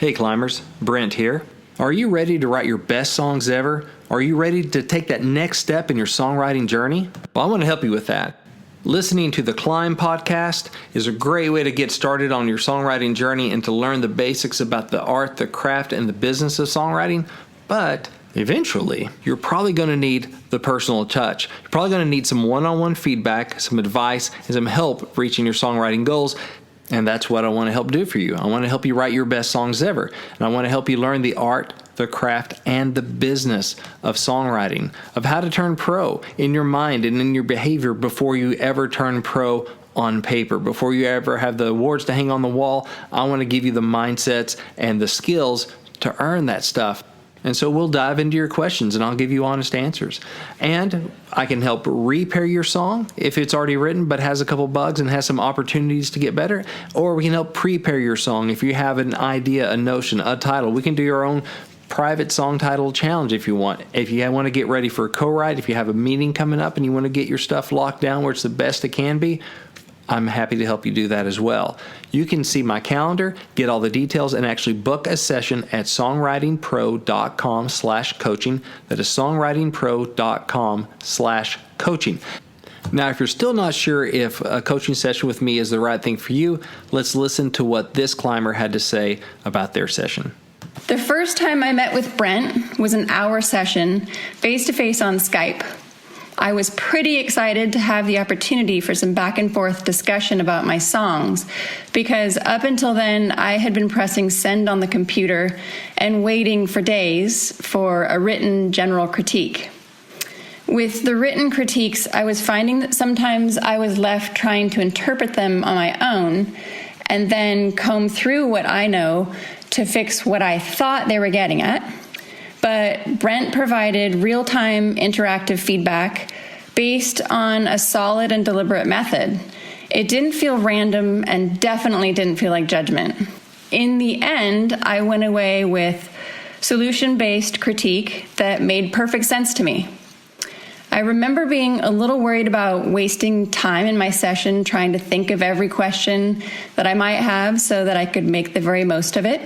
Hey climbers, Brent here. Are you ready to write your best songs ever? Are you ready to take that next step in your songwriting journey? Well, I want to help you with that. Listening to the C.L.I.M.B podcast is a great way to get started on your songwriting journey and to learn the basics about the art, the craft, and the business of songwriting. But eventually, you're probably going to need the personal touch. You're probably going to need some one-on-one feedback, some advice, and some help reaching your songwriting goals. And that's what I want to help do for you. I want to help you write your best songs ever. And I want to help you learn the art, the craft, and the business of songwriting, of how to turn pro in your mind and in your behavior before you ever turn pro on paper. Before you ever have the awards to hang on the wall, I want to give you the mindsets and the skills to earn that stuff. And so we'll dive into your questions and I'll give you honest answers. And I can help repair your song if it's already written but has a couple bugs and has some opportunities to get better. Or we can help prepare your song if you have an idea, a notion, a title. We can do your own private song title challenge if you want. If you want to get ready for a co-write, if you have a meeting coming up and you want to get your stuff locked down where it's the best it can be, I'm happy to help you do that as well. You can see my calendar, get all the details, and actually book a session at songwritingpro.com/coaching. That is songwritingpro.com/coaching. Now, if you're still not sure if a coaching session with me is the right thing for you, let's listen to what this climber had to say about their session. The first time I met with Brent was an hour session, face-to-face on Skype. I was pretty excited to have the opportunity for some back and forth discussion about my songs, because up until then I had been pressing send on the computer and waiting for days for a written general critique. With the written critiques, I was finding that sometimes I was left trying to interpret them on my own and then comb through what I know to fix what I thought they were getting at. But Brent provided real-time interactive feedback based on a solid and deliberate method. It didn't feel random and definitely didn't feel like judgment. In the end, I went away with solution-based critique that made perfect sense to me. I remember being a little worried about wasting time in my session trying to think of every question that I might have so that I could make the very most of it.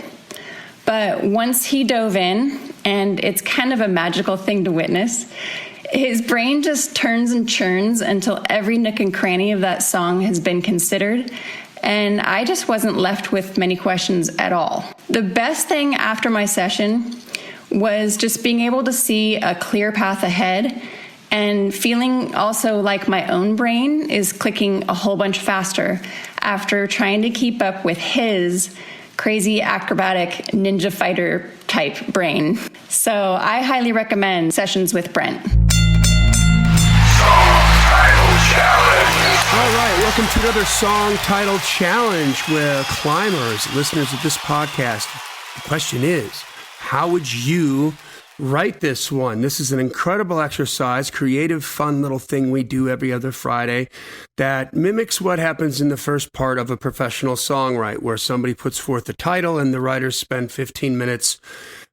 But once he dove in, and it's kind of a magical thing to witness, his brain just turns and churns until every nook and cranny of that song has been considered, and I just wasn't left with many questions at all. The best thing after my session was just being able to see a clear path ahead and feeling also like my own brain is clicking a whole bunch faster after trying to keep up with his crazy acrobatic ninja fighter type brain. So I highly recommend sessions with Brent. Song Title Challenge. All right, welcome to another Song Title Challenge with climbers, listeners of this podcast. The question is, how would you write this one? This is an incredible exercise, creative, fun little thing we do every other Friday that mimics what happens in the first part of a professional songwrite, where somebody puts forth the title and the writers spend 15 minutes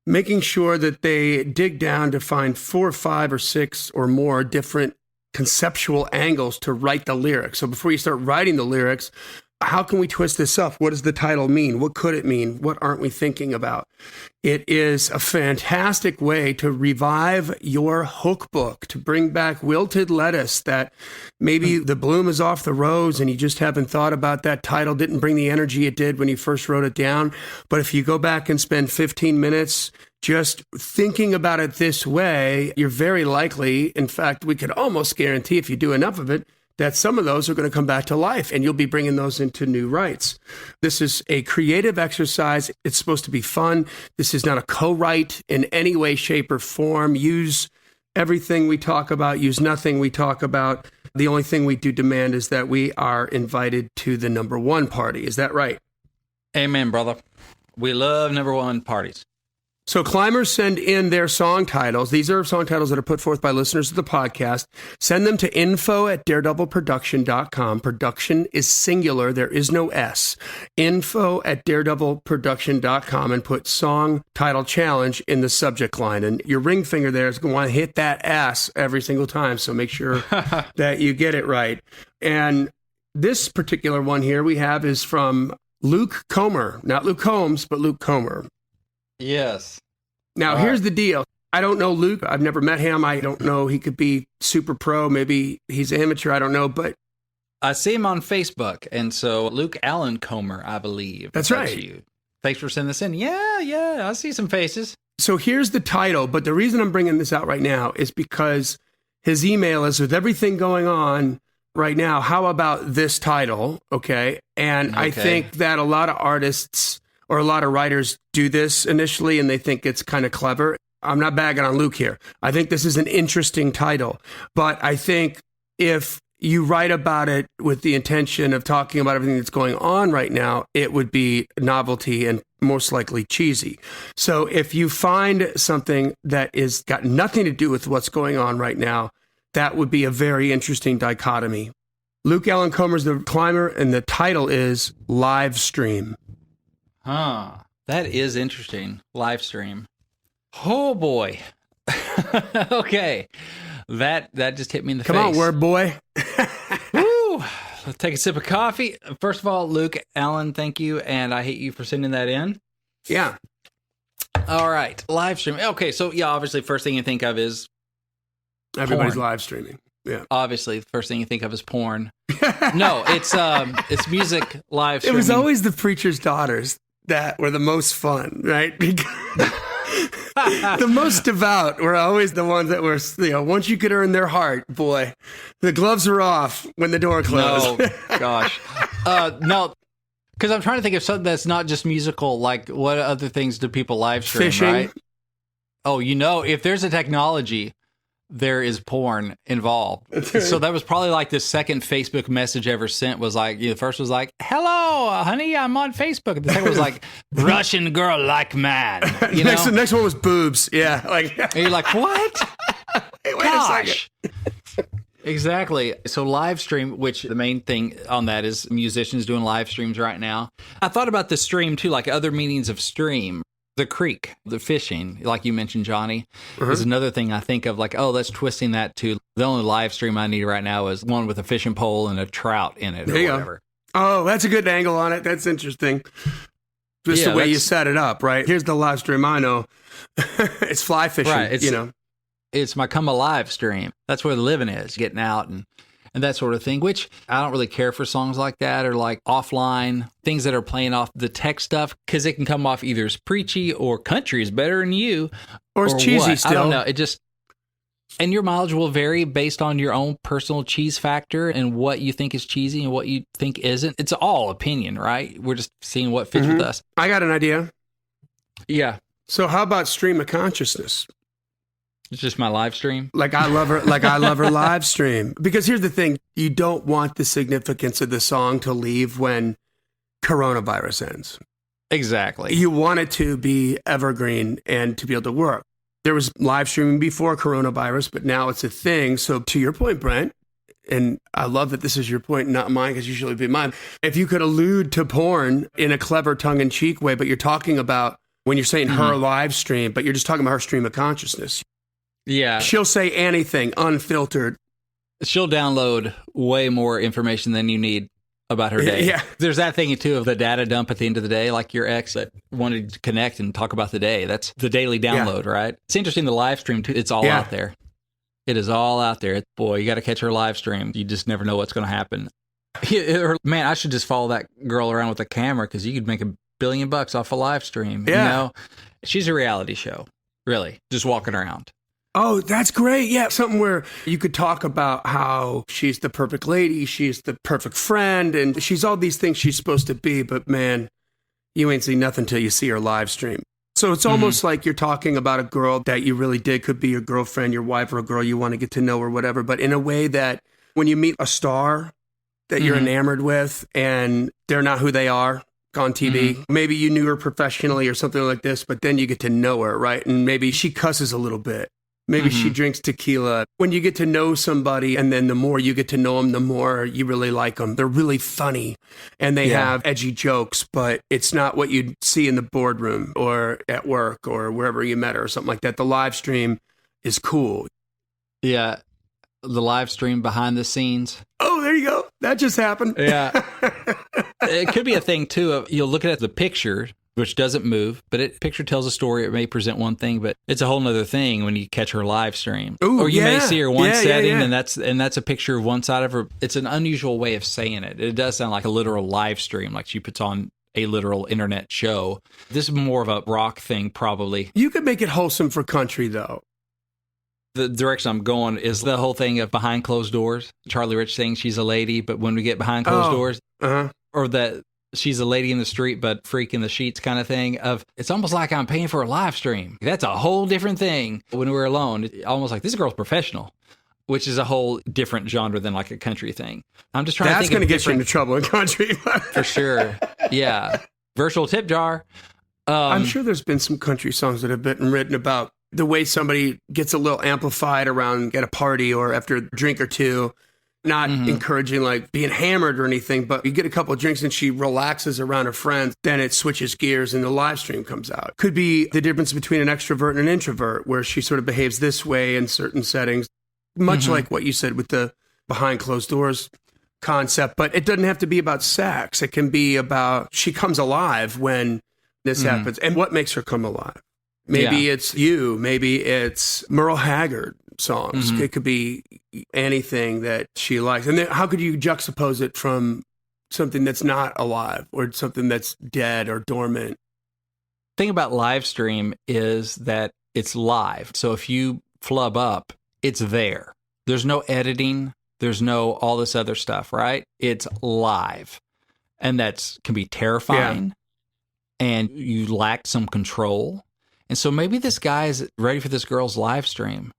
making sure that they dig down to find 4, 5, or 6 or more different conceptual angles to write the lyrics. So before you start writing the lyrics, how can we twist this up? What does the title mean? What could it mean? What aren't we thinking about? It is a fantastic way to revive your hook book, to bring back wilted lettuce that maybe the bloom is off the rose and you just haven't thought about that title, didn't bring the energy it did when you first wrote it down. But if you go back and spend 15 minutes just thinking about it this way, you're very likely, in fact, we could almost guarantee if you do enough of it, that some of those are going to come back to life and you'll be bringing those into new writes. This is a creative exercise. It's supposed to be fun. This is not a co-write in any way, shape, or form. Use everything we talk about. Use nothing we talk about. The only thing we do demand is that we are invited to the number one party. Is that right? Amen, brother. We love number one parties. So climbers send in their song titles. These are song titles that are put forth by listeners of the podcast. Send them to info@daredevilproduction.com. Production is singular. There is no S. info@daredevilproduction.com and put song title challenge in the subject line. And your ring finger there is going to want to hit that S every single time. So make sure that you get it right. And this particular one here we have is from Luke Comer, not Luke Combs, but Luke Comer. Yes. Now, here's the deal. I don't know Luke. I've never met him. I don't know. He could be super pro. Maybe he's amateur. I don't know. But I see him on Facebook. And so Luke Allen Comer, I believe. That's right. You. Thanks for sending this in. Yeah. I see some faces. so here's the title. But the reason I'm bringing this out right now is because his email is, with everything going on right now, how about this title? Okay. And I think that a lot of artists or a lot of writers do this initially and they think it's kind of clever. I'm not bagging on Luke here. I think this is an interesting title, but I think if you write about it with the intention of talking about everything that's going on right now, it would be novelty and most likely cheesy. So if you find something that is got nothing to do with what's going on right now, that would be a very interesting dichotomy. Luke Allen Comer's the climber, and the title is Live Stream. Huh. That is interesting. Live stream. Oh boy. Okay. That just hit me in the face. Come on, word boy. Woo. Let's take a sip of coffee. First of all, Luke Allen, thank you. And I hate you for sending that in. Yeah. All right. Live stream. Okay. So yeah, obviously first thing you think of is everybody's porn. live streaming. Yeah. Obviously the first thing you think of is porn. No, it's music live streaming. It was always the preacher's daughters that were the most fun, right? The most devout were always the ones that were, once you could earn their heart, boy, the gloves were off when the door closed. No, gosh. No, because I'm trying to think of something that's not just musical. Like, what other things do people live stream, Fishing. right? Oh, if there's a technology, there is porn involved. So that was probably like the second Facebook message ever sent was like, the first was like, hello, honey, I'm on Facebook. And the second was like, Russian girl like man. The next one was boobs. Yeah. And you're like, what? Hey, wait Gosh. a second. Exactly. So live stream, which the main thing on that is musicians doing live streams right now. I thought about the stream too, like other meanings of stream. The creek, the fishing, like you mentioned, Johnny, is another thing I think of, like, oh, that's twisting that to the only live stream I need right now is one with a fishing pole and a trout in it or whatever. Oh, that's a good angle on it. That's interesting. Just the way you set it up, right? Here's the live stream I know. It's fly fishing, right, It's my come alive stream. That's where the living is, getting out and that sort of thing, which I don't really care for songs like that or like offline things that are playing off the tech stuff because it can come off either as preachy or country is better than you. Or it's cheesy what. still. I don't know. It just, and your mileage will vary based on your own personal cheese factor and what you think is cheesy and what you think isn't. It's all opinion, right? We're just seeing what fits with us. I got an idea. Yeah. So how about stream of consciousness? It's just my live stream. Like I love her live stream. Because here's the thing, you don't want the significance of the song to leave when coronavirus ends. Exactly. You want it to be evergreen and to be able to work. There was live streaming before coronavirus, but now it's a thing. So to your point, Brent, and I love that this is your point, not mine, because usually it'd be mine. If you could allude to porn in a clever tongue-in-cheek way, but you're talking about when you're saying her live stream, but you're just talking about her stream of consciousness. Yeah. She'll say anything unfiltered. She'll download way more information than you need about her day. Yeah. There's that thing too of the data dump at the end of the day, like your ex that wanted to connect and talk about the day. That's the daily download, right? It's interesting, the live stream too. It's all out there. It is all out there. Boy, you got to catch her live stream. You just never know what's going to happen. Man, I should just follow that girl around with a camera because you could make $1 billion off a live stream. Yeah. She's a reality show, really, just walking around. Oh, that's great. Yeah, something where you could talk about how she's the perfect lady, she's the perfect friend, and she's all these things she's supposed to be, but man, you ain't seen nothing till you see her live stream. So it's almost like you're talking about a girl that you really dig, could be your girlfriend, your wife, or a girl you want to get to know or whatever, but in a way that when you meet a star that you're enamored with and they're not who they are on TV, maybe you knew her professionally or something like this, but then you get to know her, right? And maybe she cusses a little bit. Maybe she drinks tequila. When you get to know somebody and then the more you get to know them, the more you really like them. They're really funny and they have edgy jokes, but it's not what you'd see in the boardroom or at work or wherever you met her or something like that. The live stream is cool. Yeah. The live stream behind the scenes. Oh, there you go. That just happened. Yeah. It could be a thing too. You'll look at the picture which doesn't move, but picture tells a story. It may present one thing, but it's a whole nother thing when you catch her live stream. Ooh, or you may see her one setting, yeah. and that's a picture of one side of her. It's an unusual way of saying it. It does sound like a literal live stream, like she puts on a literal internet show. This is more of a rock thing, probably. You could make it wholesome for country, though. The direction I'm going is the whole thing of behind closed doors. Charlie Rich saying she's a lady, but when we get behind closed doors, or that she's a lady in the street, but freak in the sheets kind of thing of, it's almost like I'm paying for a live stream. That's a whole different thing. When we're alone, it's almost like this girl's professional, which is a whole different genre than like a country thing. I'm just trying to think. That's going to get you into trouble in country. For sure. Yeah. Virtual tip jar. I'm sure there's been some country songs that have been written about the way somebody gets a little amplified around at a party or after a drink or two, not encouraging like being hammered or anything, but you get a couple of drinks and she relaxes around her friends, then it switches gears and the live stream comes out. Could be the difference between an extrovert and an introvert, where she sort of behaves this way in certain settings, much like what you said with the behind closed doors concept, but it doesn't have to be about sex. It can be about she comes alive when this happens. And what makes her come alive? Maybe it's you. Maybe it's Merle Haggard songs. It could be anything that she likes. And then how could you juxtapose it from something that's not alive or something that's dead or dormant? The thing about live stream is that it's live. So if you flub up, it's there. There's no editing. There's no all this other stuff, right? It's live. And that can be terrifying. And you lack some control. And so maybe this guy is ready for this girl's live stream.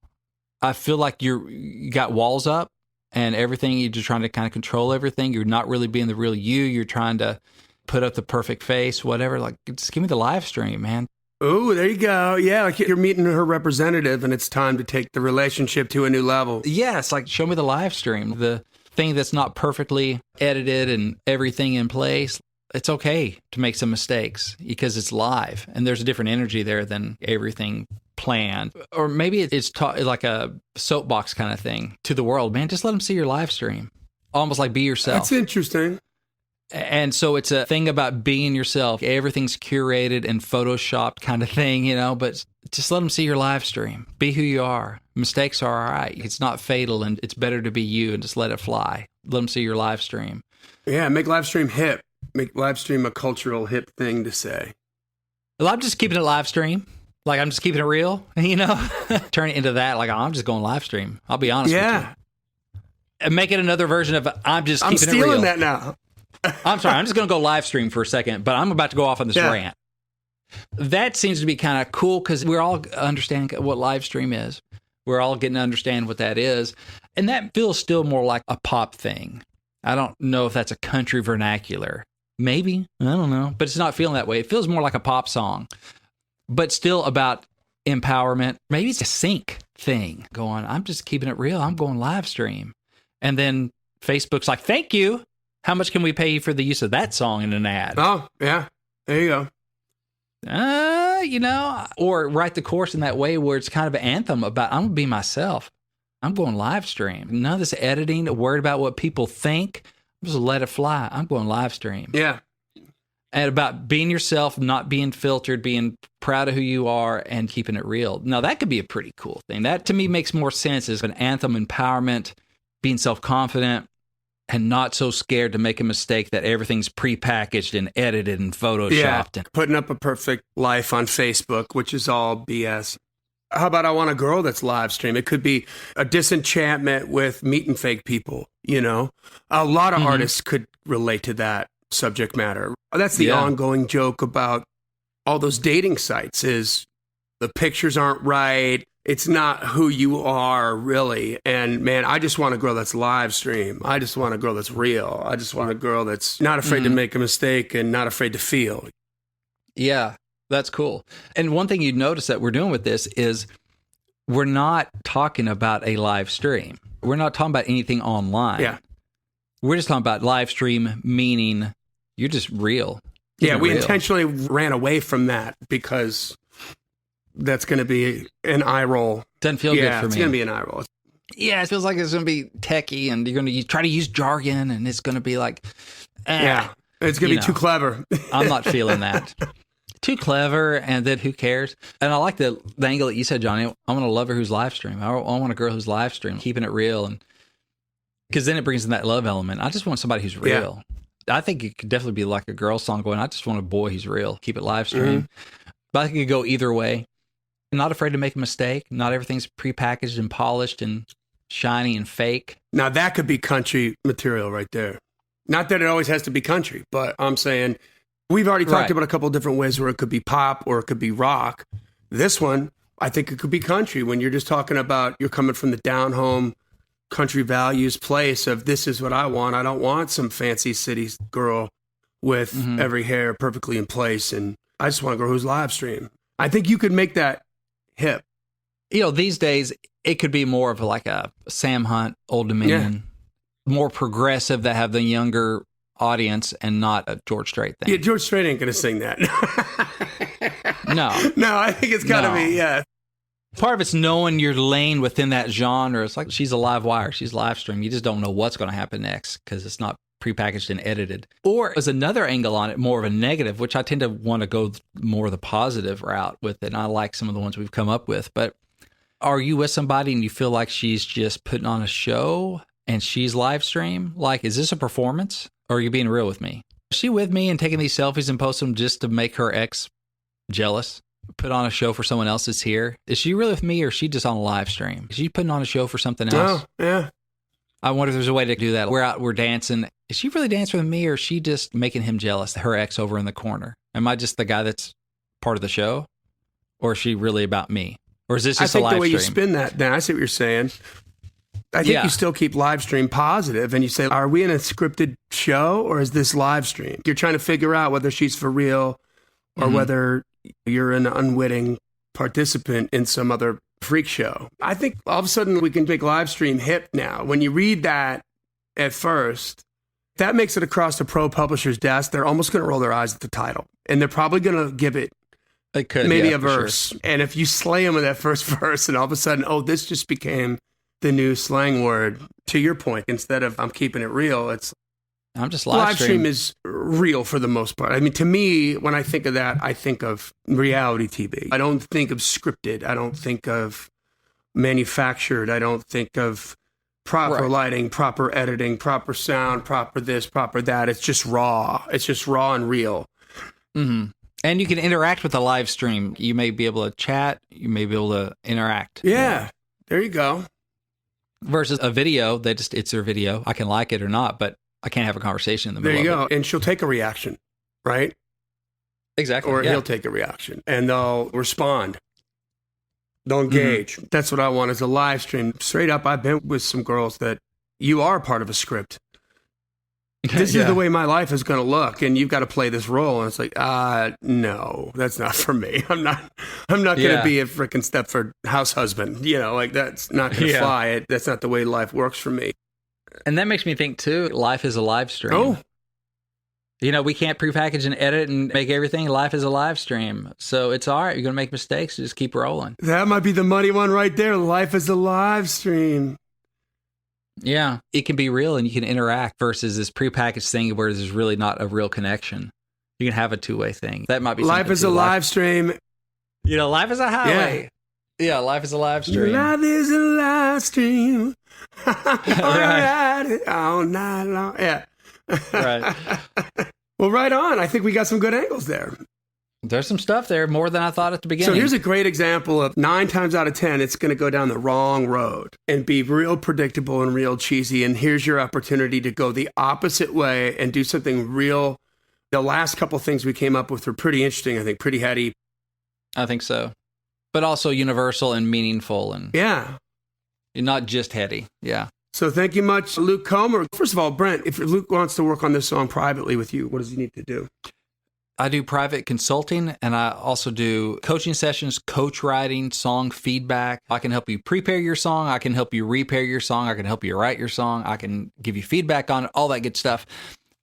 I feel like you got walls up and everything. You're just trying to kind of control everything. You're not really being the real you. You're trying to put up the perfect face, whatever. Like, just give me the live stream, man. Oh, there you go. Yeah, like you're meeting her representative and it's time to take the relationship to a new level. Yeah, it's like, show me the live stream. The thing that's not perfectly edited and everything in place. It's okay to make some mistakes because it's live and there's a different energy there than everything planned. Or maybe it's like a soapbox kind of thing to the world. Man, just let them see your live stream. Almost like be yourself. That's interesting. And so it's a thing about being yourself. Everything's curated and photoshopped kind of thing, you know, but just let them see your live stream. Be who you are. Mistakes are all right. It's not fatal and it's better to be you and just let it fly. Let them see your live stream. Yeah, make live stream hip. Make live stream a cultural hip thing to say. Well, I'm just keeping it live stream. Like, I'm just keeping it real, you know? Turn it into that. Like, I'm just going live stream. I'll be honest with you. And make it another version of I'm just keeping it real. I'm stealing that now. I'm sorry. I'm just going to go live stream for a second, but I'm about to go off on this rant. That seems to be kind of cool because we're all understanding what live stream is. We're all getting to understand what that is. And that feels still more like a pop thing. I don't know if that's a country vernacular. Maybe. I don't know. But it's not feeling that way. It feels more like a pop song, but still about empowerment. Maybe it's a sync thing going, I'm just keeping it real. I'm going live stream. And then Facebook's like, thank you. How much can we pay you for the use of that song in an ad? Oh, yeah. There you go. You know, or write the chorus in that way where it's kind of an anthem about, I'm going to be myself. I'm going live stream. None of this editing, worried about what people think. Just let it fly. I'm going live stream. Yeah. And about being yourself, not being filtered, being proud of who you are and keeping it real. Now, that could be a pretty cool thing. That to me makes more sense as an anthem, empowerment, being self-confident, and not so scared to make a mistake that everything's prepackaged and edited and photoshopped. Yeah, putting up a perfect life on Facebook, which is all BS. How about I Want a Girl that's live stream? It could be a disenchantment with meeting fake people, you know? A lot of artists could relate to that subject matter. That's the ongoing joke about all those dating sites is the pictures aren't right. It's not who you are, really. And, man, I just want a girl that's live stream. I just want a girl that's real. I just want a girl that's not afraid to make a mistake and not afraid to feel. Yeah. That's cool. And one thing you'd notice that we're doing with this is we're not talking about a live stream. We're not talking about anything online. Yeah. We're just talking about live stream, meaning you're just real. Yeah, we intentionally ran away from that because that's going to be an eye roll. Doesn't feel good for me. It's going to be an eye roll. Yeah, it feels like it's going to be techie and you're going to try to use jargon and it's going to be like, yeah, it's going to be too clever. I'm not feeling that. too clever, and then who cares? And I like the angle that you said, Johnny. I want a lover who's live stream. I want a girl who's live stream, keeping it real, and because then it brings in that love element. I just want somebody who's real. I think it could definitely be like a girl song going, I just want a boy who's real, keep it live stream. But I think it could go either way. I'm not afraid to make a mistake. Not everything's prepackaged and polished and shiny and fake. Now that could be country material right there. Not that it always has to be country, but I'm saying we've already talked about a couple of different ways where it could be pop or it could be rock. This one, I think it could be country when you're just talking about you're coming from the down home country values place of this is what I want. I don't want some fancy city girl with every hair perfectly in place. And I just want a girl who's live stream. I think you could make that hip. You know, these days it could be more of like a Sam Hunt, Old Dominion, more progressive that have the younger audience and not a George Strait thing. Yeah, George Strait ain't going to sing that. No, I think it's got to be, Part of it's knowing your lane within that genre. It's like she's a live wire. She's live stream. You just don't know what's going to happen next because it's not prepackaged and edited. Or there's another angle on it, more of a negative, which I tend to want to go more the positive route with it. And I like some of the ones we've come up with. But are you with somebody and you feel like she's just putting on a show and she's live stream? Like, is this a performance or are you being real with me? Is she with me and taking these selfies and posting them just to make her ex jealous? Put on a show for someone else that's here. Is she really with me or is she just on a live stream? Is she putting on a show for something else? Oh, yeah. I wonder if there's a way to do that. We're out, we're dancing. Is she really dancing with me or is she just making him jealous, her ex over in the corner? Am I just the guy that's part of the show? Or is she really about me? Or is this just a live stream? I think the way you spin that, Dan, I see what you're saying. I think you still keep live stream positive and you say, are we in a scripted show or is this live stream? You're trying to figure out whether she's for real or whether you're an unwitting participant in some other freak show. I think all of a sudden we can make live stream hip now. When you read that at first, that makes it across the pro publisher's desk. They're almost going to roll their eyes at the title. And they're probably going to give it maybe a verse. Sure. And if you slay them with that first verse and all of a sudden, this just became the new slang word, to your point, instead of I'm keeping it real, it's I'm just live stream is real for the most part. I mean, to me, when I think of that, I think of reality TV. I don't think of scripted. I don't think of manufactured. I don't think of proper lighting, proper editing, proper sound, proper this, proper that. It's just raw. It's just raw and real. And you can interact with the live stream. You may be able to chat. You may be able to interact. Yeah. There you go. Versus a video, it's their video. I can like it or not, but I can't have a conversation in the middle of it. There you go. And she'll take a reaction, right? Exactly. Or he'll take a reaction and they'll respond. They'll engage. That's what I want as a live stream. Straight up, I've been with some girls that you are part of a script. This is the way my life is going to look, and you've got to play this role. And it's like, no, that's not for me. I'm not going to be a freaking Stepford house husband. You know, like that's not going to fly. That's not the way life works for me. And that makes me think, too, life is a live stream. Oh. You know, we can't prepackage and edit and make everything. Life is a live stream. So it's all right. You're going to make mistakes. Just keep rolling. That might be the money one right there. Life is a live stream. Yeah. It can be real and you can interact versus this prepackaged thing where there's really not a real connection. You can have a two-way thing. That might be life is a live stream. You know, life is a highway. Yeah, life is a live stream. Life is a live stream. All night long. Yeah. Right. Well, right on. I think we got some good angles there. There's some stuff there, more than I thought at the beginning. So here's a great example of 9 times out of 10, it's going to go down the wrong road and be real predictable and real cheesy. And here's your opportunity to go the opposite way and do something real. The last couple things we came up with were pretty interesting, I think, pretty heady. I think so. But also universal and meaningful. And not just heady. Yeah. So thank you much, Luke Comer. First of all, Brent, if Luke wants to work on this song privately with you, what does he need to do? I do private consulting, and I also do coaching sessions, coach writing, song feedback. I can help you prepare your song. I can help you repair your song. I can help you write your song. I can give you feedback on it, all that good stuff.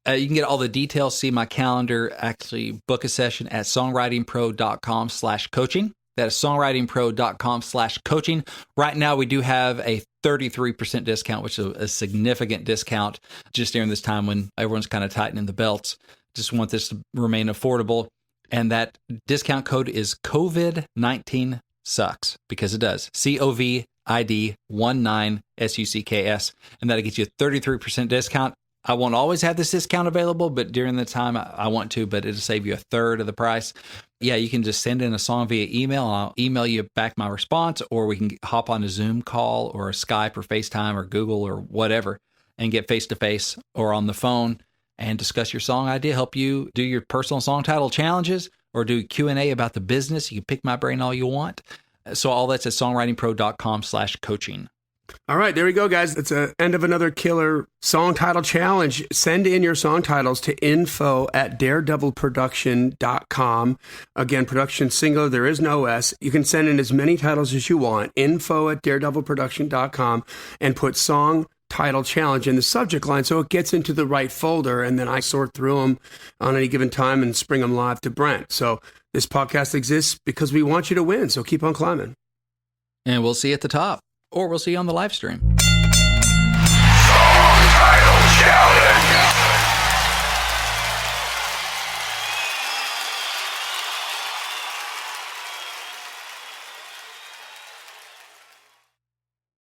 You can get all the details, see my calendar, actually book a session at songwritingpro.com/coaching. That is songwritingpro.com/coaching. Right now, we do have a 33% discount, which is a significant discount just during this time when everyone's kind of tightening the belts. Just want this to remain affordable. And that discount code is COVID-19 sucks, because it does. COVID-19 SUCKS. And that'll get you a 33% discount. I won't always have this discount available, but during the time I want to, but it'll save you a third of the price. Yeah, you can just send in a song via email, and I'll email you back my response, or we can hop on a Zoom call or a Skype or FaceTime or Google or whatever and get face-to-face or on the phone and discuss your song idea, help you do your personal song title challenges or do Q&A about the business. You can pick my brain all you want. So all that's at songwritingpro.com/coaching. All right, there we go, guys. It's the end of another killer song title challenge. Send in your song titles to info@daredevilproduction.com. Again, production singular, there is no S. You can send in as many titles as you want. info@daredevilproduction.com, and put song title challenge in the subject line so it gets into the right folder, and then I sort through them on any given time and spring them live to Brent. So this podcast exists because we want you to win, so keep on climbing. And we'll see you at the top, or we'll see you on the live stream. Song title challenge.